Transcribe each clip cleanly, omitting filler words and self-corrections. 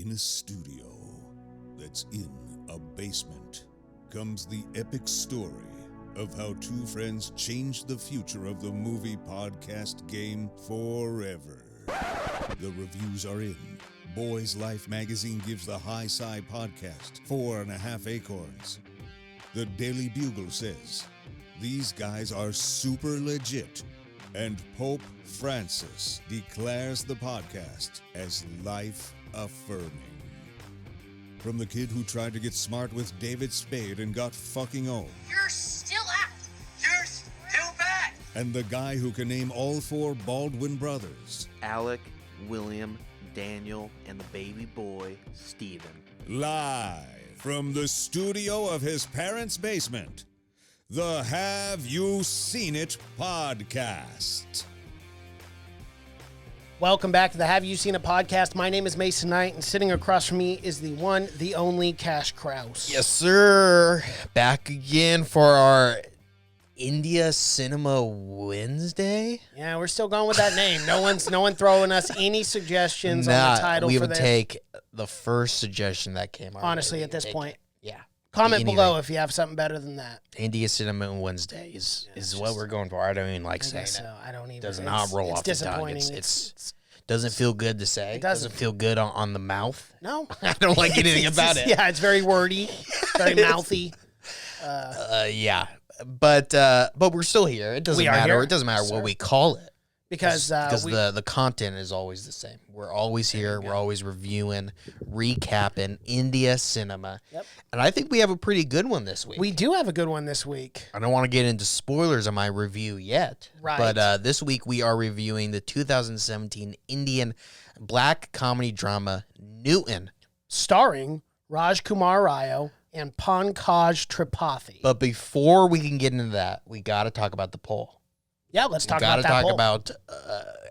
In a studio that's in a basement comes the epic story of how two friends changed the future of the movie podcast game forever. The reviews are in. Boys Life magazine gives the High Sci podcast 4.5 acorns. The Daily Bugle says, these guys are super legit. And Pope Francis declares the podcast as life-affirming. From the kid who tried to get smart with David Spade and got fucking old. You're still out. You're still bad. And the guy who can name all four Baldwin brothers. Alec, William, Daniel, and the baby boy, Stephen. Live from the studio of his parents' basement, the Have You Seen It podcast. Welcome back to the Have You Seen It podcast. My name is Mason Knight, and sitting across from me is the one, the only Cash Kraus. Yes, sir. Back again for our India Cinema Wednesday. Yeah, we're still going with that name. No one throwing us any suggestions on the title we for would this. take the first suggestion that came our way. Honestly, at this point. Yeah. Comment Anything. below if you have something better than that. India Cinema Wednesday is what we're going for. I don't even like I saying guess it. so. I don't even. Does not roll off the tongue. Disappointing. It's doesn't feel good to say. It doesn't. Feel good on the mouth. No. I don't like anything It's about just- it. Yeah, it's very wordy, very mouthy. Yeah. But we're still here. It doesn't We are matter. here. It doesn't matter Yes, what sir. we call it. Because the content is always the same. We're always here. We're always reviewing, recapping India cinema. Yep. And I think we have a pretty good one this week. we do have a good one this week. I don't want to get into spoilers on my review yet. Right. But this week we are reviewing the 2017 Indian black comedy drama Newton. Starring Raj Kumar Rao and Pankaj Tripathi. But before we can get into that, we got to talk about the poll. Yeah, let's talk We about got to that talk poll. about.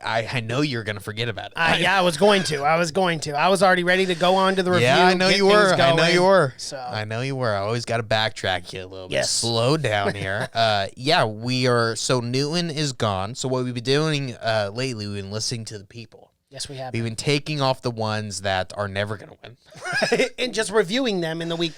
I know you're going to forget about it. Yeah, I was going to. I was already ready to go on to the review. Yeah, I know get you were. things I know going. you were. So I know you were. I always got to backtrack you a little bit. Yes. Slow down here. Yeah, we are. So Newton is gone. So what we've been doing lately, we've been listening to the people. yes, we have. We've been taking off the ones that are never going to win. And just reviewing them in the week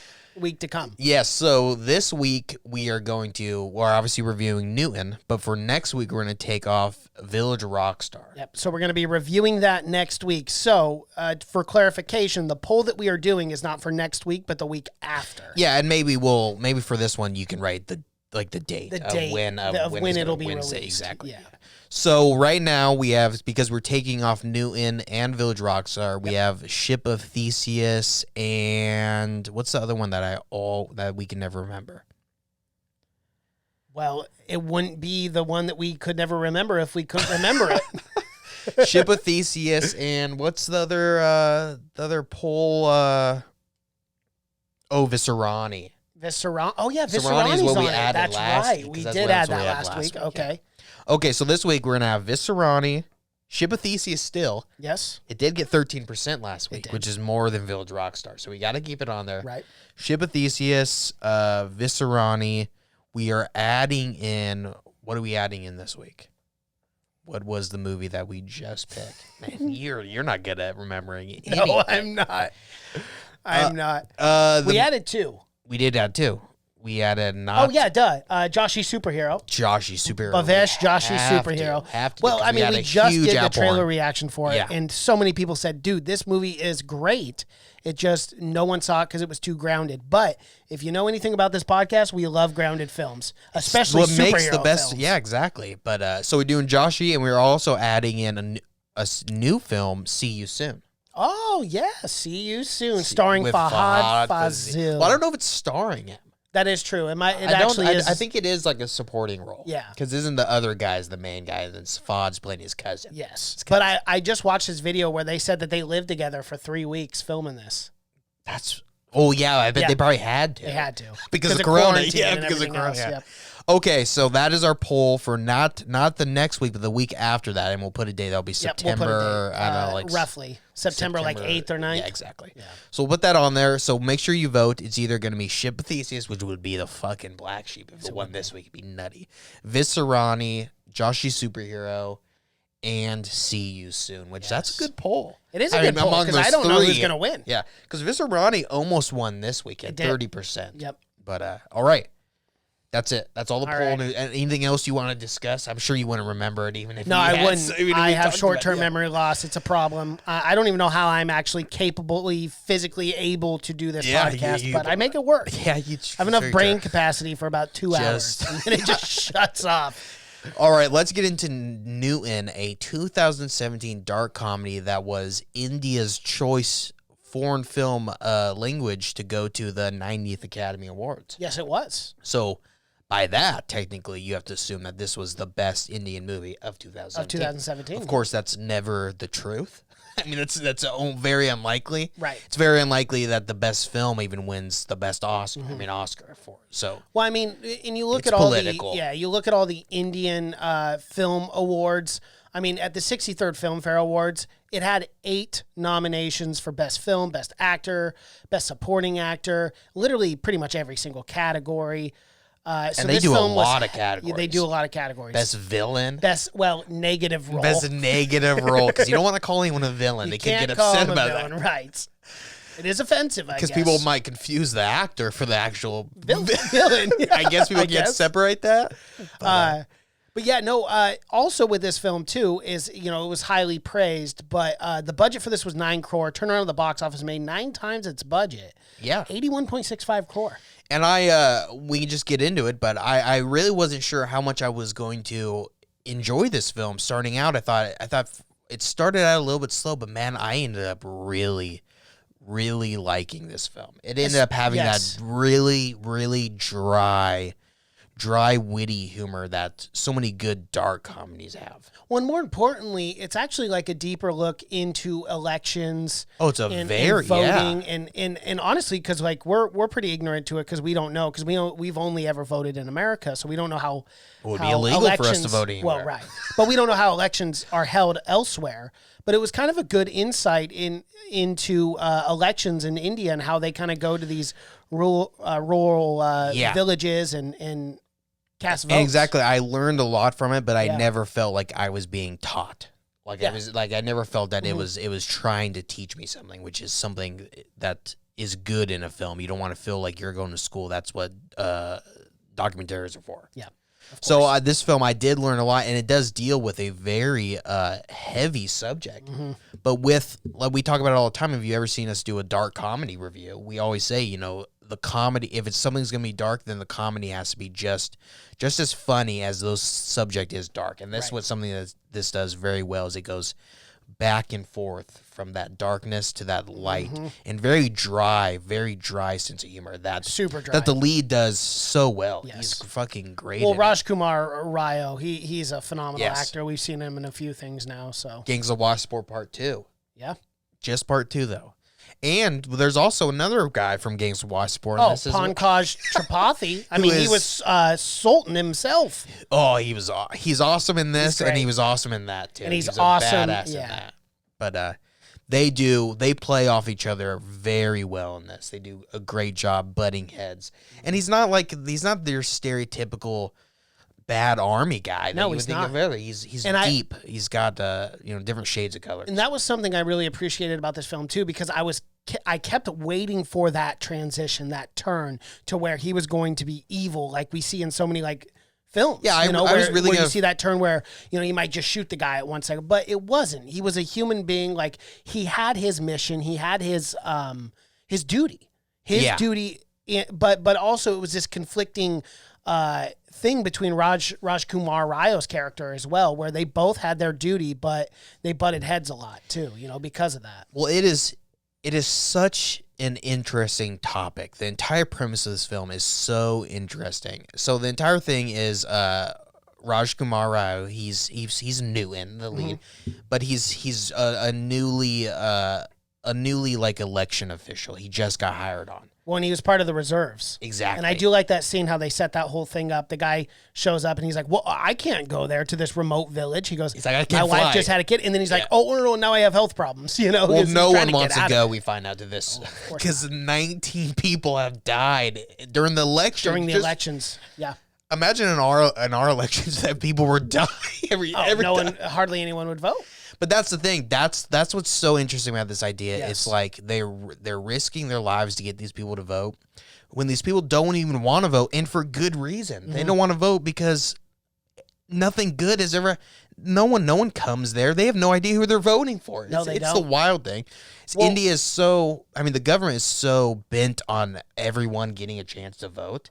to come. Yes. So this week we're obviously reviewing Newton, but for next week we're going to take off Village Rockstar. Yep. So we're going to be reviewing that next week. So for clarification, the poll that we are doing is not for next week, but the week after. Yeah, and maybe for this one you can write the date The of date when of when when it's it'll gonna be Wednesday. released. Exactly. Yeah. So right now we have, because we're taking off Newton and Village Rockstar, we have Ship of Theseus and what's the other one that we can never remember? Well, it wouldn't be the one that we could never remember if we couldn't remember it. Ship of Theseus and what's the other poll? Viscerani. Viscerani. Oh yeah, Viscerani is Viscerani's what we on it. added That's last right. week, We 'cause did that's add what we that had last last week. week, Okay. Okay, so this week we're gonna have Viscerani, Ship of Theseus still. Yes. It did get 13% last week, did. which is more than Village Rockstar. So we got to keep it on there. Right. Ship of Theseus, Viscerani. We are adding in. What are we adding in this week? What was the movie that we just picked? Man, you're not good at remembering it. No, I'm not. I'm not. We added two. We did add two. We added Oh yeah, duh. Joshy Superhero. Joshy superhero. Bavesh, Joshy Have to, Superhero. have to, Well, because I mean, had we a just huge did the outpouring. trailer reaction for it, Yeah. and so many people said, dude, this movie is great. It just, no one saw it because it was too grounded. But if you know anything about this podcast, we love grounded films, especially what makes the superhero best. films. Yeah, exactly. But so we're doing Joshy, and we're also adding in a new film, See You Soon. Oh, yeah. See you soon. Starring With Fahad Fazil. Fazil. Well, I don't know if it's starring him. That is true. It I actually is. I think it is like a supporting role. Yeah. Because isn't the other guy's the main guy? Then Fod's playing his cousin. Yes. But I just watched this video where they said that they lived together for 3 weeks filming this. That's. Oh yeah, I bet Yeah. they probably had to. They had to. because of Corona. quarantine Yeah, and because of everything Corona. else. Yeah. Yep. Okay, so that is our poll for not the next week, but the week after that, and we'll put a date. That'll be Yep, we'll September. put a date, I don't know, like roughly September like 8th or 9th. Yeah, exactly. So we'll put that on there. So make sure you vote. It's either going to be Ship of Theseus, which would be the fucking black sheep if it won this week. It'd be nutty. Viscerani, Joshy Superhero, and See You Soon, which that's a good poll. It is a good poll because I don't know who's going to win. Yeah, because Viscerani almost won this week at 30%. Yep. But all right. That's it. That's all the poll right. news. Anything else you want to discuss? I'm sure you wouldn't remember it even if No, you I had, wouldn't. even if I we have talked short-term about it. memory loss. It's a problem. I don't even know how I'm actually capably, physically able to do this podcast, but I make it work. Yeah, I have enough brain capacity for about 2 hours, and then it just shuts off. All right, let's get into Newton, a 2017 dark comedy that was India's choice foreign film language to go to the 90th Academy Awards. Yes, it was. So by that, technically, you have to assume that this was the best Indian movie of 2017. Of course, that's never the truth. I mean, that's very unlikely. Right. It's very unlikely that the best film even wins the best Oscar. I mean, Oscar for it. So. Well, I mean, and you look It's at all political. you look at all the Indian film awards. I mean, at the 63rd Filmfare Awards, it had 8 nominations for Best Film, Best Actor, Best Supporting Actor, literally pretty much every single category. So And they this do a film lot of categories. They do a lot of categories. Best villain. Negative role. Best negative role. Because you don't want to call anyone a villain. They can Can't get call upset him a about villain, that. right? It is offensive, I guess. Because people might confuse the actor for the actual villain. I guess people can't guess. separate that. But yeah, no. Also with this film too is it was highly praised, but the budget for this was 9 crore. Turnaround of the box office made 9 times its budget. Yeah, 81.65 crore. And we can just get into it, but I really wasn't sure how much I was going to enjoy this film. Starting out, I thought it started out a little bit slow, but man, I ended up really liking this film. It ended up having that really, really dry, witty humor that so many good dark comedies have. Well, and more importantly, it's actually like a deeper look into elections. Oh, it's and voting and honestly, because like we're pretty ignorant to it because we don't know because we've only ever voted in America, so we don't know how it would be illegal for us to vote anywhere. Well, right, but we don't know how elections are held elsewhere. But it was kind of a good insight into elections in India and how they kind of go to these rural villages and cast votes. Exactly. I learned a lot from it, but I never felt like I was being taught. I never felt that it was trying to teach me something, which is something that is good in a film. You don't want to feel like you're going to school. That's what documentaries are for. Yeah. So this film, I did learn a lot, and it does deal with a very heavy subject. Mm-hmm. But like we talk about it all the time. Have you ever seen us do a dark comedy review? We always say, the comedy, if something's going to be dark, then the comedy has to be just as funny as the subject is dark. And that's what something that this does very well is it goes back and forth from that darkness to that light and very dry sense of humor. That's super dry. That the lead does so well. Yes. He's fucking great. Well, in Raj Kumar Rao, he's a phenomenal Yes. actor. We've seen him in a few things now. So Gangs of Wasseypur Part 2. Yeah. Just Part 2, though. And there's also another guy from Gangs of Wasseypur. Oh, Pankaj Tripathi. I mean, he was Sultan himself. Oh, he's awesome in this, and he was awesome in that, too. And he's a awesome, badass in yeah. that. But they play off each other very well in this. They do a great job butting heads. And he's not their stereotypical bad army guy. No, you he's would think not. of ever. He's deep. He's got different shades of color. And that was something I really appreciated about this film too, because I kept waiting for that transition, that turn to where he was going to be evil, like we see in so many like films. Yeah, I was really where you see that turn where you might just shoot the guy at 1 second, but it wasn't. He was a human being. Like he had his mission, he had his duty, but also it was this conflicting thing between Raj Kumar Rao's character as well, where they both had their duty, but they butted heads a lot too, because of that. Well, it is such an interesting topic. The entire premise of this film is so interesting. So the entire thing is Raj Kumar Rao. He's Newton, the lead, but he's a newly like election official. He just got hired on. When he was part of the reserves. Exactly. And I do like that scene, how they set that whole thing up. The guy shows up and he's like, well, I can't go there to this remote village. He goes, he's like, I can't my fly. wife just had a kid. And then he's like, oh, no, now I have health problems. Well, he's no trying one wants to get go, out of it. we find out to this. Because 19 people have died during the election. During the elections. Yeah. Imagine in our elections that people were dying every time. Hardly anyone would vote. But that's the thing. That's what's so interesting about this idea. Yes. It's like they're risking their lives to get these people to vote when these people don't even want to vote, and for good reason. Mm-hmm. They don't want to vote because nothing good has ever. No one comes there. They have no idea who they're voting for. No, they it's don't. the wild thing. Well, India is the government is so bent on everyone getting a chance to vote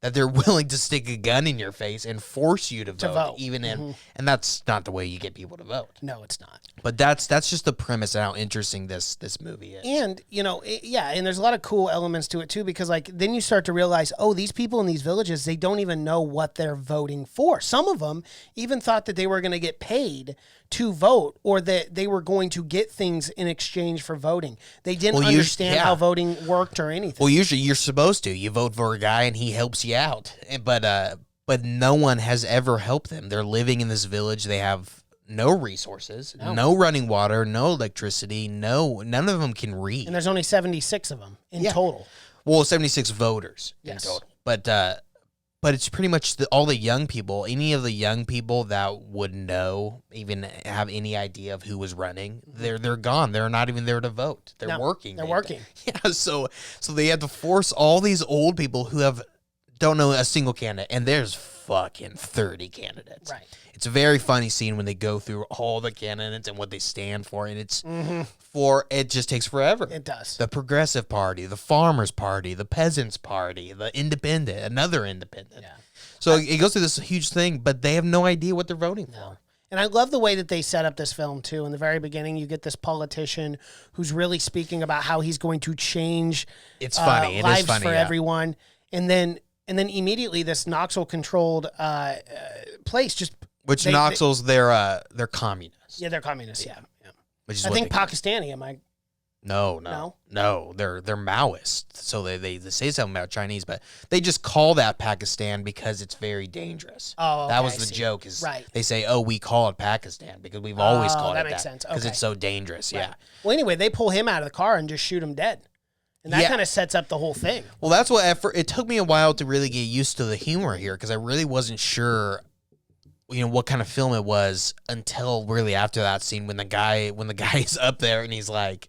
that they're willing to stick a gun in your face and force you to vote. Even in, and that's not the way you get people to vote. No, it's not. But that's just the premise and how interesting this movie is. And, and there's a lot of cool elements to it, too, because, then you start to realize, these people in these villages, they don't even know what they're voting for. Some of them even thought that they were going to get paid to vote or that they were going to get things in exchange for voting. They didn't understand how voting worked or anything. Well, usually you're supposed to. You vote for a guy and he helps you out. But no one has ever helped them. They're living in this village. They have no resources, no running water, no electricity, none of them can read. And there's only 76 of them in total. Well, 76 voters in total. But it's pretty much all the young people, any of the young people that would know, even have any idea of who was running, they're gone. They're not even there to vote. They're working. They're working. Yeah, so they have to force all these old people who don't know a single candidate, and there's fucking 30 candidates. Right. It's a very funny scene when they go through all the candidates and what they stand for, and it's it just takes forever. It does. The Progressive Party, the Farmers Party, the Peasants Party, the Independent, another Independent. Yeah. So it goes through this huge thing, but they have no idea what they're voting for. And I love the way that they set up this film, too. In the very beginning, you get this politician who's really speaking about how he's going to change it's funny. Lives it is funny, for everyone. And then immediately this Knoxville-controlled place just... Which Knoxville's, they're communists. Yeah, they're communists, yeah. Which is I think Pakistani, am I... No, they're Maoist. So they say something about Chinese, but they just call that Pakistan because it's very dangerous. Oh, okay, that was the joke. Is right. They say, we call it Pakistan because we've always called that it makes that sense. because Okay. it's so dangerous. Right. Yeah. Well, anyway, they pull him out of the car and just shoot him dead, and that kind of sets up the whole thing. Well, that's what it took me a while to really get used to the humor here because I really wasn't sure. What kind of film it was until really after that scene when the guy is up there and he's like,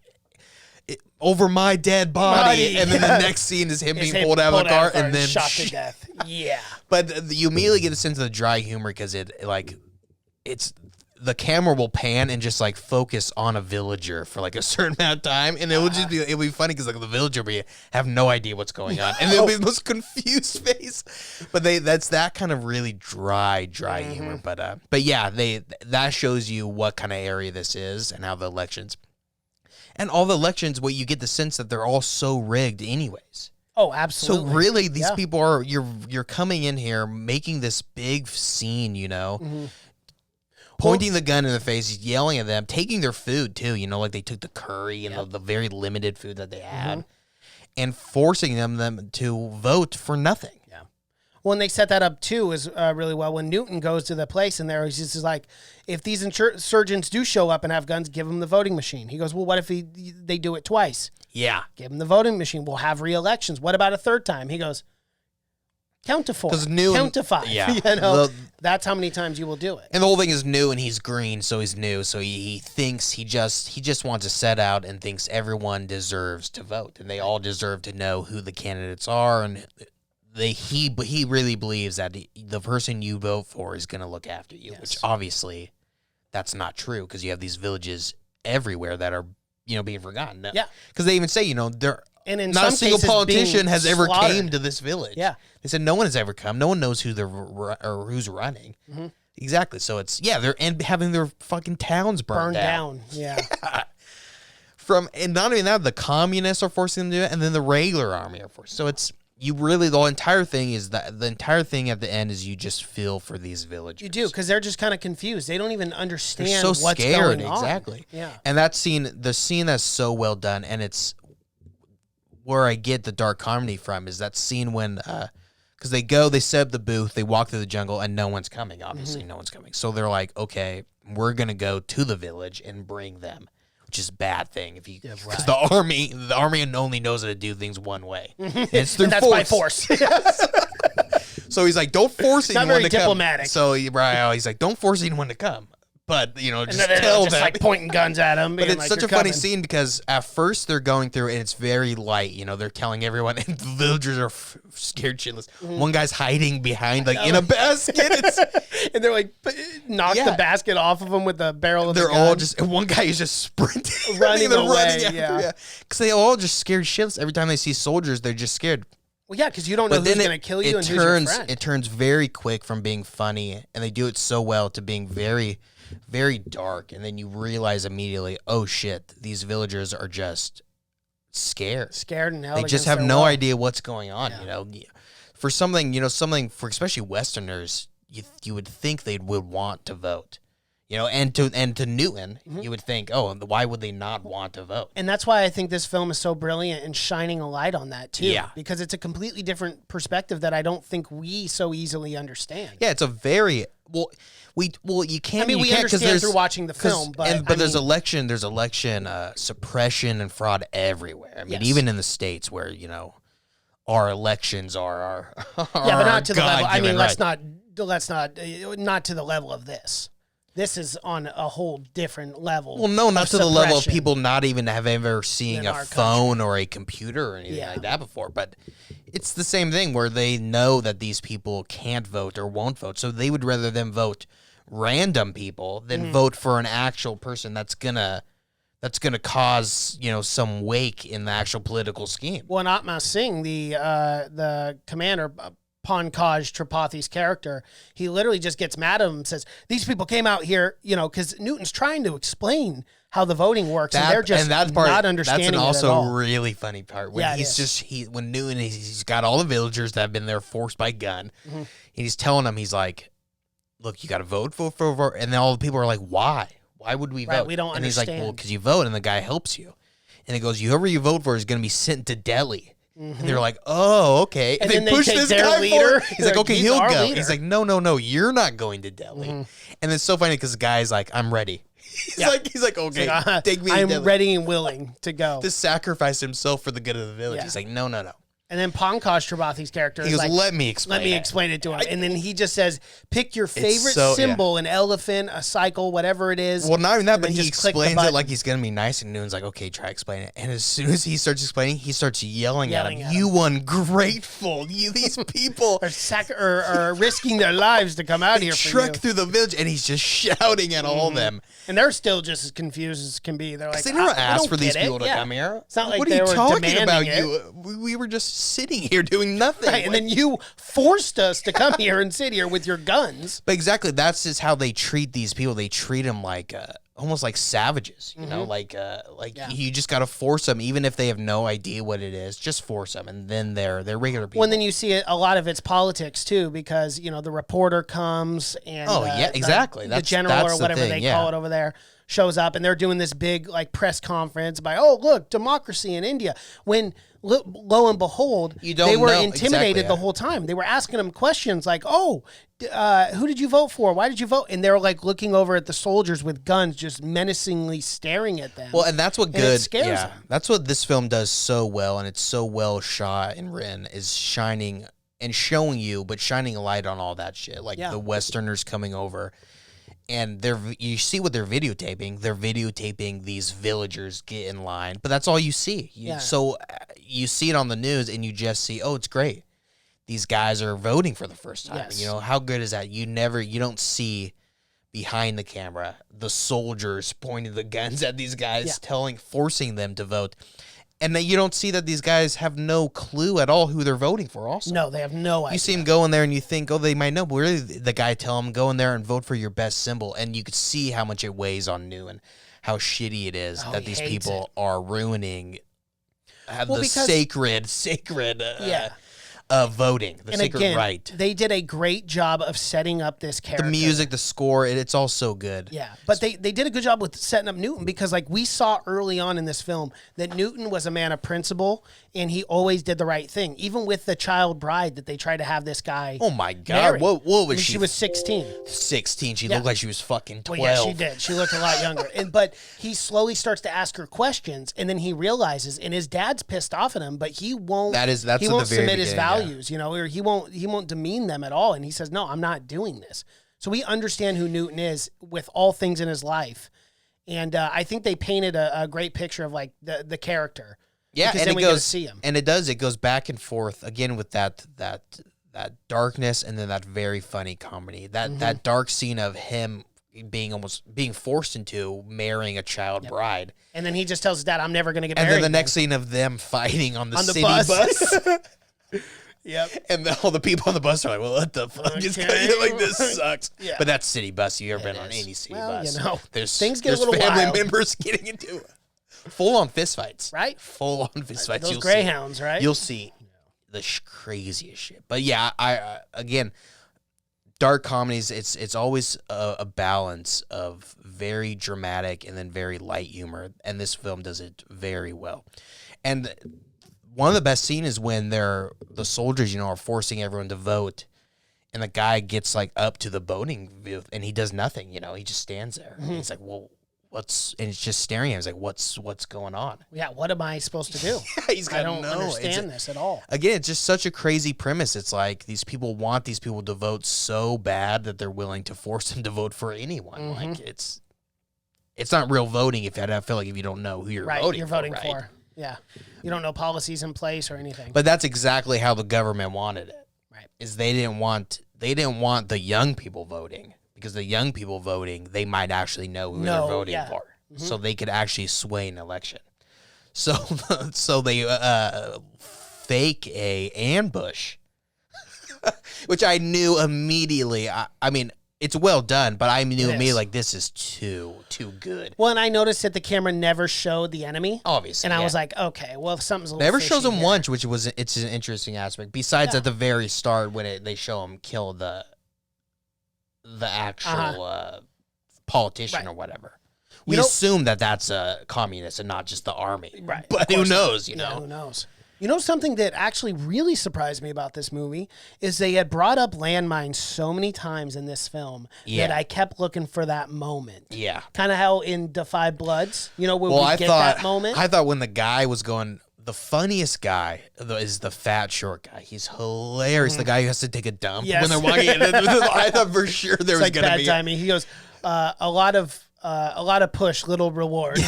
over my dead body. And then the next scene is him being pulled out of the car and then shot to death. Yeah. But you immediately get a sense of the dry humor because it's the camera will pan and just focus on a villager for a certain amount of time, and it'll be funny because the villager will have no idea what's going on, and they'll be the most confused face. But that's that kind of really dry humor. But yeah, that shows you what kind of area this is and how the elections. And all the elections, what you get the sense that they're all so rigged anyways. Oh, absolutely. So really, these people are you're coming in here making this big scene, pointing the gun in their faces, yelling at them, taking their food too. They took the curry and the very limited food that they had, and forcing them to vote for nothing. Yeah. Well, and they set that up too is really well. When Newton goes to the place and he's just like, if these insurgents do show up and have guns, give them the voting machine. He goes, well, what if they do it twice? Yeah. Give them the voting machine. We'll have re-elections. What about a third time? He goes, count to 4. Count to 5. Yeah. That's how many times you will do it. And the whole thing is new, and he's green, so he's new. So he thinks he just wants to set out and thinks everyone deserves to vote, and they all deserve to know who the candidates are, and he really believes that the person you vote for is going to look after you, which obviously that's not true because you have these villages everywhere that are being forgotten. Yeah, because they even say they're. And in not some a single cases politician has ever slaughtered. came to this village. Yeah. They said no one has ever come. No one knows who or who's running. Mm-hmm. Exactly. So it's they're having their fucking towns burned down. Yeah. And not even that, the communists are forcing them to do it, and then the regular army are forced. So it's the entire thing at the end is you just feel for these villagers. You do, because they're just kind of confused. They don't even understand they're so what's scared. going on. Exactly. Yeah. And the scene that's so well done, and it's where I get the dark comedy from is that scene when, because they set up the booth, they walk through the jungle, and no one's coming. Obviously, no one's coming. So they're like, okay, we're gonna go to the village and bring them, which is a bad thing because the army only knows how to do things one way. It's through and that's by force. Yes. So he's like, don't force Not anyone very to diplomatic. come. So he's like, don't force anyone to come. But, you know, And just then tell just them. like pointing guns at him. But being it's like, such a "You're funny coming." scene because at first they're going through and it's very light. You know, they're telling everyone, and the villagers are scared shitless. One guy's hiding behind, like, in a basket. It's, And they're like, knock Yeah. the basket off of him with the barrel of the they're gun. all just, and one guy is just sprinting. Running They're away, after, yeah. Because they all just scared shitless. Every time they see soldiers, they're just scared. Well, yeah, because you don't know But who's then going to kill you and it who's your turns friend. it turns very quick from being funny, and they do it so well to being very, very dark. And then you realize immediately, oh shit, these villagers are just scared. Scared and held They just against have their no will. idea what's going on. You know, for something for especially Westerners, you would think they would want to vote. You know, and to Newton, you would think, oh, why would they not want to vote? And that's why I think this film is so brilliant in shining a light on that too. Yeah. Because it's a completely different perspective that I don't think we so easily understand. Yeah, it's a very you can't. I mean, you we can't, 'cause understand there's- through watching the film, but there's election suppression and fraud everywhere. I mean, Yes. even in the States where, you know, our elections are yeah, but not to the level. I mean, God-given let's not to the level of this. This is on a whole different level. Well, no, not of to the level of suppression. people not even have ever seen In a our phone or a computer or anything Yeah. like that before. But it's the same thing where they know that these people can't vote or won't vote, so they would rather them vote random people than Mm-hmm. vote for an actual person that's gonna cause, you know, some wake in the actual political scheme. Well, Atma Singh, the commander, Pankaj Tripathi's character, he literally just gets mad at him and says, "These people came out here, you know, because Newton's trying to explain how the voting works, and they're just that part, not understanding that's it at all." a really funny part when Yeah, it he's is. when Newton he's got all the villagers that have been there forced by gun, Mm-hmm. and he's telling them, he's like, "Look, you got to vote for," and then all the people are like, "Why? Why would we Right, vote?" we don't and he's like, understand. "Well, because you vote, and the guy helps you," and he goes, "Whoever you vote for is going to be sent to Delhi." And they're like, "Oh, okay." And they then they push take this their guy leader. forward. He's like, Like, "Okay, he's he'll our go." leader. He's like, "No, you're not going to Delhi." And it's so funny because the guy's like, "I'm ready." He's Yeah. like, "Okay, take me to I'm Delhi." ready and willing to go. To sacrifice himself for the good of the village. Yeah. He's like, no. And then Pankaj Tripathi's character He is goes, like, let me explain. let me explain it to him. And then he just says, pick your favorite so- yeah. symbol, an elephant, a cycle, whatever it is. Well, not even that, and but then he just click the explains it button. like he's gonna be nice, and Noon's like, okay, try explain it. And as soon as he starts explaining, he starts yelling at Yelling him, at "You ungrateful! These people or risking their lives to come out here for truck you. through the village," and he's just shouting at all of them. And they're still just as confused as can be. They're like, They never "I asked don't for these get it." people to Yeah. come here. It's not like what are they you were talking about? demanding We were just sitting here doing nothing. Right, and then you forced us to come here and sit here with your guns. But exactly, that's just how they treat these people. They treat them like almost like savages, you know, like Yeah. you just got to force them, even if they have no idea what it is. Just force them, and then they're regular people. Well, and then you see a lot of it's politics too, because you know the reporter comes and exactly. the That's general or the whatever thing, they yeah. call it over there shows up, and they're doing this big like press conference about, oh look, democracy in India. When lo and behold, You don't they were know- intimidated exactly, the yeah. whole time. They were asking them questions like, oh, who did you vote for? Why did you vote? And they were like looking over at the soldiers with guns, just menacingly staring at them. Well, and that's what it good. scares Yeah, them. that's what this film does so well, and it's so well shot and written. Is shining and showing you, but shining a light on all that shit, like Yeah. the Westerners coming over, and you see what they're videotaping. They're videotaping these villagers get in line, but that's all you see. So you see it on the news, and you just see, oh, it's great. These guys are voting for the first time. Yes. You know, how good is that? You don't see behind the camera the soldiers pointing the guns at these guys, forcing them to vote. And then you don't see that these guys have no clue at all who they're voting for also. No, they have no idea. You see them go in there and you think, oh, they might know, but really the guy tell them, go in there and vote for your best symbol. And you could see how much it weighs on Newton, how shitty it is that he these hates people are ruining the because- sacred voting, the and sacred again, right. they did a great job of setting up this character. The music, the score, it's all so good. Yeah, but they did a good job with setting up Newton, because like we saw early on in this film that Newton was a man of principle and he always did the right thing. Even with the child bride that they tried to have this guy. Oh my God. marry. What was When she? She was 16. 16. She Yeah. looked like she was fucking 12. Well, yeah, she did. She looked a lot younger. But he slowly starts to ask her questions, and then he realizes, and his dad's pissed off at him, but he won't. That's he at won't the very submit his beginning, values, or he won't demean them at all. And he says, no, I'm not doing this. So we understand who Newton is with all things in his life. And I think they painted a great picture of like the character. Yeah, because and then we get to see him. And it goes back and forth again with that darkness and then that very funny comedy. That dark scene of him being forced into marrying a child bride. And then he just tells his dad, I'm never going to get married. married. And then the next scene of them fighting on the city bus. Yep. And all the people on the bus are like, well, what the fuck? Okay. Just like, this sucks. Yeah. But that's city bus. You ever been on any city bus? There's things get a little family wild. members getting into full-on fistfights. Right? Full-on fistfights. Those greyhounds, right? You'll see the craziest shit. But yeah, I again, dark comedies, it's always a balance of very dramatic and then very light humor, and this film does it very well. And one of the best scenes is when the soldiers, are forcing everyone to vote, and the guy gets like up to the voting booth and he does nothing. He just stands there. And he's like, well, and he's just staring at him. He's like, what's going on? Yeah, what am I supposed to do? I don't understand this at all. Again, it's just such a crazy premise. It's like these people want these people to vote so bad that they're willing to force them to vote for anyone. Like it's not real voting if I feel like if you don't know who you're voting for. Right? Yeah. You don't know policies in place or anything. But that's exactly how the government wanted it. Right. Is they didn't want the young people voting. Because the young people voting, they might actually know who they're voting for. So they could actually sway an election. So they fake a ambush, which I knew immediately. I mean, it's well done, but I knew immediately, like, this is too good. Well, and I noticed that the camera never showed the enemy. Obviously. And I was like, okay, well, if something's a little never shows fishy him here. once, it's an interesting aspect. Besides at the very start when they show him kill the actual politician or whatever. We assume that that's a communist and not just the army. Right. But who knows, Yeah, who knows? Something that actually really surprised me about this movie is they had brought up landmines so many times in this film that I kept looking for that moment. Yeah. Kind of how in Defy Bloods, where we get that moment. I thought when the guy was going, the funniest guy is the fat short guy. He's hilarious. The guy who has to take a dump when they're walking in. I thought for sure there was going to be bad timing. He goes, a lot of push, little reward.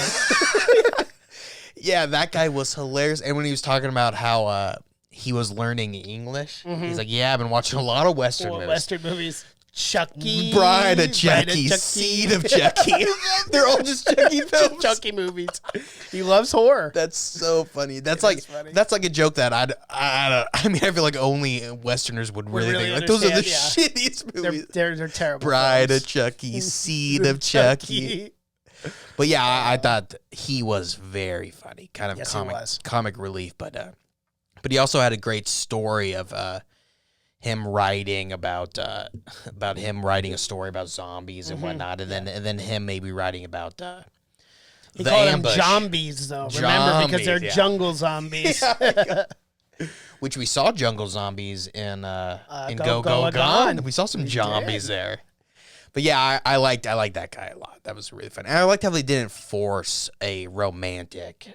Yeah, that guy was hilarious. And when he was talking about how he was learning English, he's like, yeah, I've been watching a lot of Western movies. Chucky. Bride of Chucky. Seed of Chucky. They're all just Chucky films. Chucky movies. He loves horror. That's so funny. That's like a joke that I feel like only Westerners would really think. Like, those are the shittiest movies. They're terrible. Bride of Chucky. Seed of Chucky. But yeah, I thought he was very funny. Kind of comic relief. But he also had a great story of him writing about him writing a story about zombies and whatnot, and then him maybe writing about he called them zombies though. Remember, because they're jungle zombies. Which we saw jungle zombies in Go Gone. We saw some zombies there. But yeah, I liked that guy a lot. That was really fun. And I liked how they didn't force a romantic,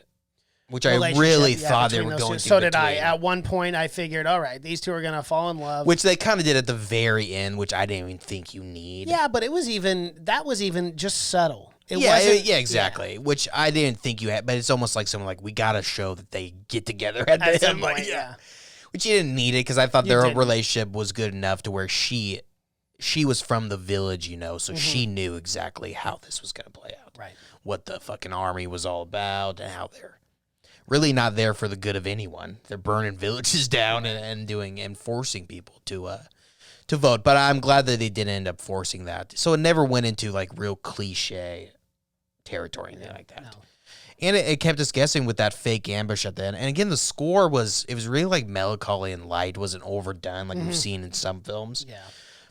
which I really thought they were going to. So did I. At one point, I figured, all right, these two are going to fall in love. Which they kind of did at the very end, which I didn't even think you need. Yeah, but that was even just subtle. Yeah, exactly. Yeah. Which I didn't think you had, but it's almost like someone like, we got to show that they get together at the some end. point, like, yeah. Which you didn't need it, because I thought their relationship was good enough to where she was from the village, so she knew exactly how this was going to play out. Right. What the fucking army was all about and how they're really not there for the good of anyone. They're burning villages down and forcing people to vote. But I'm glad that they didn't end up forcing that. So it never went into like real cliche territory or anything like that. No. And it kept us guessing with that fake ambush at the end. And again, the score was really like melancholy and light. It wasn't overdone like we've seen in some films. Yeah.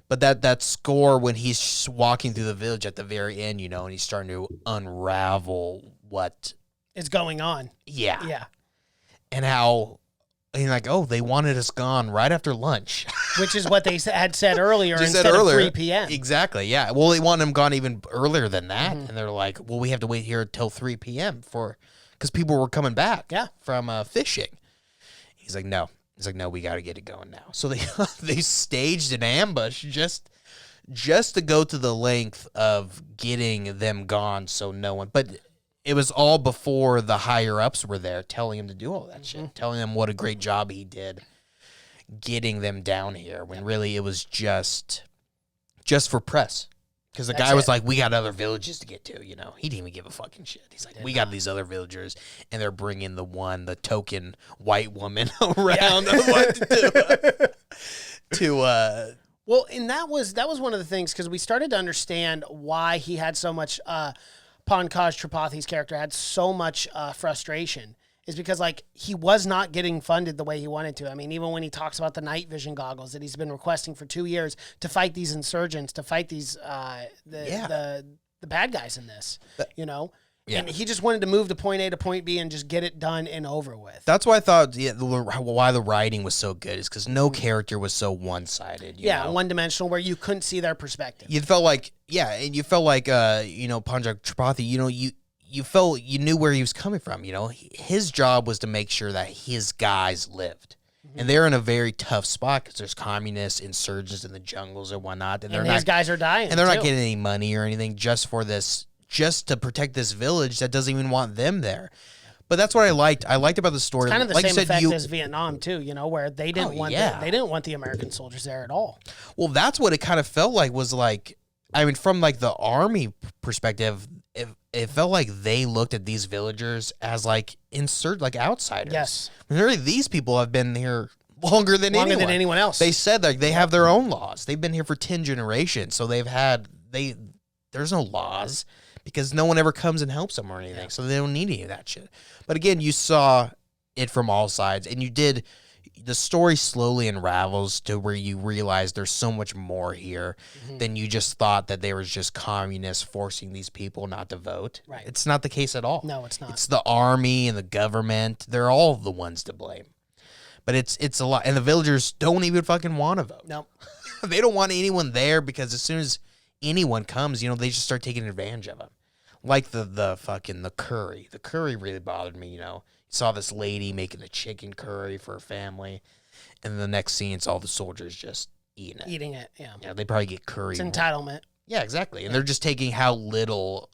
But that score when he's walking through the village at the very end, and he's starting to unravel what is going on. Yeah. Yeah. And how, they wanted us gone right after lunch. Which is what they had said earlier instead of 3 p.m. Exactly, yeah. Well, they wanted him gone even earlier than that. And they're like, well, we have to wait here until 3 p.m. because people were coming back from fishing. He's like, no. He's like, no, we got to get it going now. So they they staged an ambush just to go to the length of getting them gone so no one. But it was all before the higher ups were there telling him to do all that shit, telling him what a great job he did getting them down here when really it was just for press. Because the guy was like, we got other villages to get to, you know. He didn't even give a fucking shit. He's like, we got these other villagers, and they're bringing the token white woman around Well, and that was one of the things, because we started to understand why he had so much, Pankaj Tripathi's character had so much frustration, is because, like, he was not getting funded the way he wanted to. I mean, even when he talks about the night vision goggles that he's been requesting for 2 years to fight these insurgents, to fight these the bad guys in this, you know? Yeah. And he just wanted to move to point A to point B and just get it done and over with. That's why I thought why the writing was so good, is because no character was so one-sided. You know? One-dimensional, where you couldn't see their perspective. You felt like, and you felt like, Pankaj Tripathi, you know, you felt you knew where he was coming from. You know, his job was to make sure that his guys lived, and they're in a very tough spot because there's communists, insurgents in the jungles and whatnot, and his guys are dying, and they're not getting any money or anything just to protect this village that doesn't even want them there. But that's what I liked. I liked about the story. It's kind of the like same effect as Vietnam too, you know, where they didn't they didn't want the American soldiers there at all. Well, that's what it kind of felt like. Was like, I mean, from like the army perspective, it felt like they looked at these villagers as like outsiders. Yes. I mean, really, these people have been here longer than anyone else. They said like they have their own laws. They've been here for 10 generations, so there's no laws because no one ever comes and helps them or anything. So they don't need any of that shit. But again, you saw it from all sides, and the story slowly unravels to where you realize there's so much more here than you just thought that they were just communists forcing these people not to vote. Right. It's not the case at all. No, it's not. It's the army and the government. They're all the ones to blame. But it's a lot. And the villagers don't even fucking want to vote. No. They don't want anyone there because as soon as anyone comes, you know, they just start taking advantage of them. Like the curry. The curry really bothered me, you know. Saw this lady making the chicken curry for her family, and the next scene, it's all the soldiers just eating it. Yeah, they probably get curry. It's entitlement. Yeah, exactly. And they're just taking how little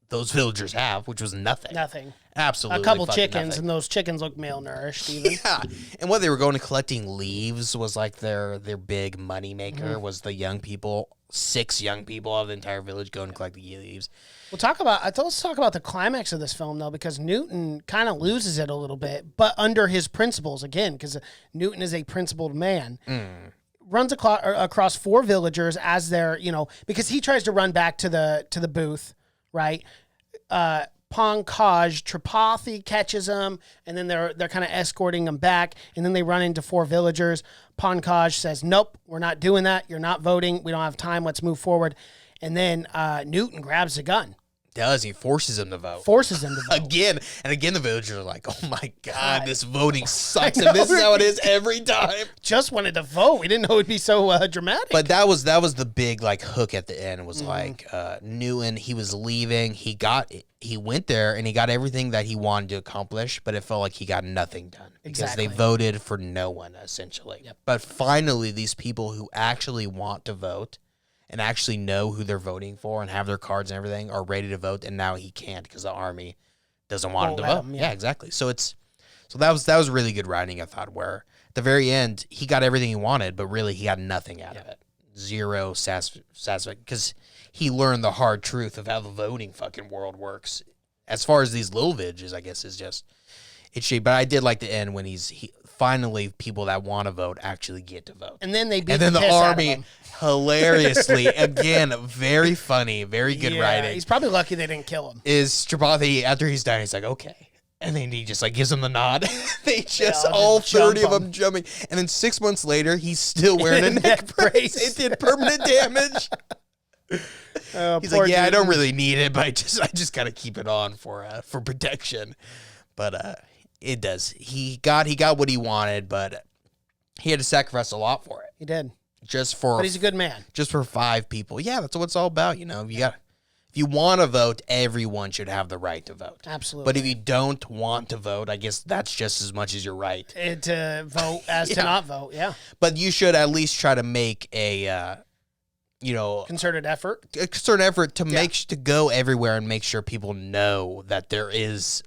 those villagers have, which was nothing. Nothing. Absolutely. A couple chickens, nothing. And those chickens look malnourished even. Yeah. And what they were going to collecting leaves was like their big money maker was the young people, 6 young people of the entire village going to collect the leaves. Let's talk about the climax of this film, though, because Newton kind of loses it a little bit, but under his principles, again, because Newton is a principled man. Runs across 4 villagers as they're, you know, because he tries to run back to the booth, right? Pankaj Tripathi catches him, and then they're kind of escorting him back, and then they run into 4 villagers. Pankaj says, "Nope, we're not doing that. You're not voting. We don't have time. Let's move forward." And then Newton grabs a gun. He forces him to vote. Again, the villagers are like, oh my God, this voting sucks. And this is how it is every time. Just wanted to vote. We didn't know it'd be so dramatic. But that was the big like hook at the end. Was like Newton, he was leaving. He went there and he got everything that he wanted to accomplish, but it felt like he got nothing done. Because they voted for no one, essentially. Yep. But finally, these people who actually want to vote and actually know who they're voting for and have their cards and everything are ready to vote, and now he can't because the army doesn't want him to vote. Yeah, exactly. So that was really good writing, I thought, where at the very end he got everything he wanted, but really he got nothing out of it. Zero satisfaction, because he learned the hard truth of how the voting fucking world works. As far as these little villages, I guess, is just it's shitty. But I did like the end when he finally people that want to vote actually get to vote. And then they beat and then the army hilariously, again, very funny, very good writing. He's probably lucky they didn't kill him. Is Tripathi, after he's dying, he's like, okay. And then he just like gives him the nod. They just all 30 of them jumping. And then 6 months later, he's still wearing a neck brace. It did permanent damage. He's like, I don't really need it, but I just gotta keep it on for protection. But it does. He got what he wanted, but he had to sacrifice a lot for it. He did. But he's a good man. Just for 5 people. Yeah, that's what it's all about. You know, if if you want to vote, everyone should have the right to vote. Absolutely. But if you don't want to vote, I guess that's just as much as your right. To vote as to not vote, yeah. But you should at least try to make a, Concerted effort. A concerted effort to to go everywhere and make sure people know that there is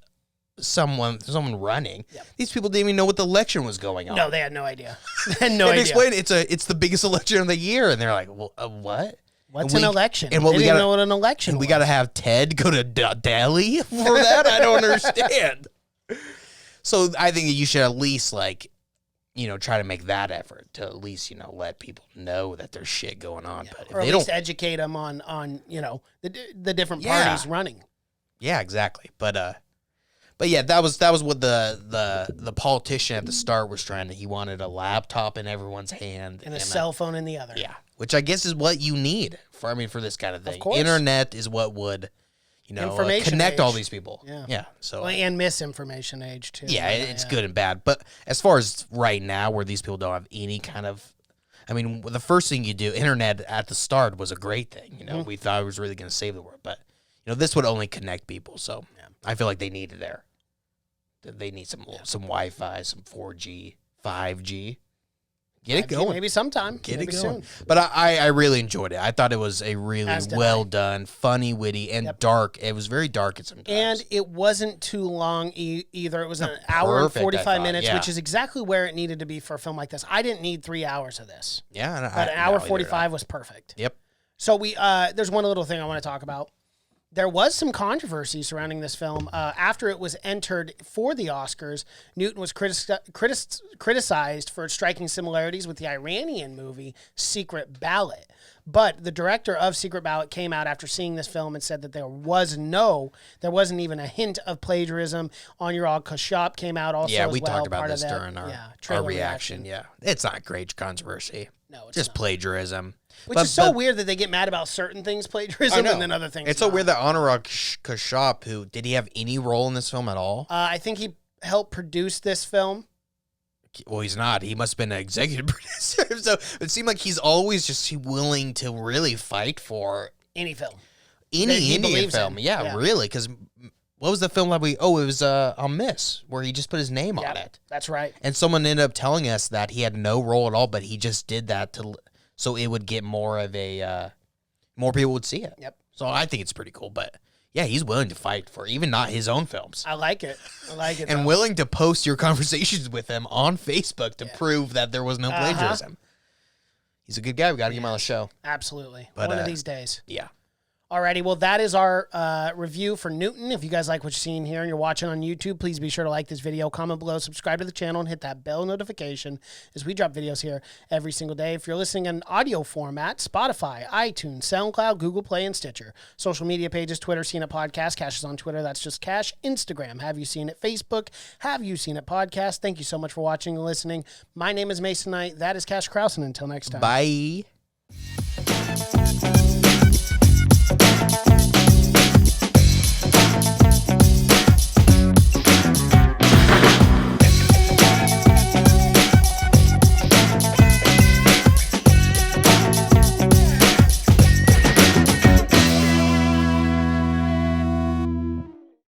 someone running. Yep. These people didn't even know what the election was going on. No, they had no idea. They had no and idea. explain it's the biggest election of the year, and they're like, well, what? What's an election? And what they we didn't gotta know what an election and was. we got to have Ted go to Delhi for that. I don't understand. So I think you should at least try to make that effort to at least let people know that there's shit going on. Yeah. But if or at they least don't educate them on the different parties running. Yeah, exactly. But yeah, that was what the politician at the start was trying to. He wanted a laptop in everyone's hand And a cell phone in the other. Yeah, which I guess is what you need for this kind of thing. Of course. Internet is what would Information connect age. all these people. Yeah. So Well, and misinformation age too. yeah, it's good and bad. But as far as right now, where these people don't have any kind of, the first thing you do, internet at the start was a great thing. We thought it was really going to save the world, but this would only connect people. So I feel like they need it there. They need some Wi-Fi, some 4G, 5G. Get it going. Maybe sometime. Get maybe it going. soon. But I really enjoyed it. I thought it was a really well done, funny, witty, and dark. It was very dark at some times. And it wasn't too long either. It was an hour and perfect, 45 minutes, yeah. which is exactly where it needed to be for a film like this. I didn't need 3 hours of this. Yeah. But an hour 45 was perfect. Yep. So there's one little thing I want to talk about. There was some controversy surrounding this film. After it was entered for the Oscars, Newton was criticized for striking similarities with the Iranian movie Secret Ballot. But the director of Secret Ballot came out after seeing this film and said that there wasn't even a hint of plagiarism. On Your All Kashab came out also. Yeah, as we well, talked about part this of that, during our trailer reaction. Yeah, it's not great controversy. No, it's just not. Plagiarism. Which is so weird that they get mad about certain things plagiarism and then other things. It's so weird that Anurag Kashyap, did he have any role in this film at all? I think he helped produce this film. Well, he's not. He must have been an executive producer. So it seemed like he's always just willing to really fight for any film. Any Indian film. Yeah, really. Because what was the film that it was on Miss, where he just put his name on it. That's right. And someone ended up telling us that he had no role at all, but he just did that so it would get more of a, more people would see it. Yep. So I think it's pretty cool. But yeah, he's willing to fight for even not his own films. I like it. And willing to post your conversations with him on Facebook to prove that there was no plagiarism. He's a good guy. We got to get him on the show. Absolutely. But, one of these days. Yeah. Alrighty, well, that is our review for Newton. If you guys like what you're seeing here and you're watching on YouTube, please be sure to like this video, comment below, subscribe to the channel, and hit that bell notification as we drop videos here every single day. If you're listening in audio format, Spotify, iTunes, SoundCloud, Google Play, and Stitcher. Social media pages, Twitter, Seen It Podcast. Cash is on Twitter. That's just Cash. Instagram, Have You Seen It? Facebook, Have You Seen It Podcast. Thank you so much for watching and listening. My name is Mason Knight. That is Cash Krause, and until next time. Bye.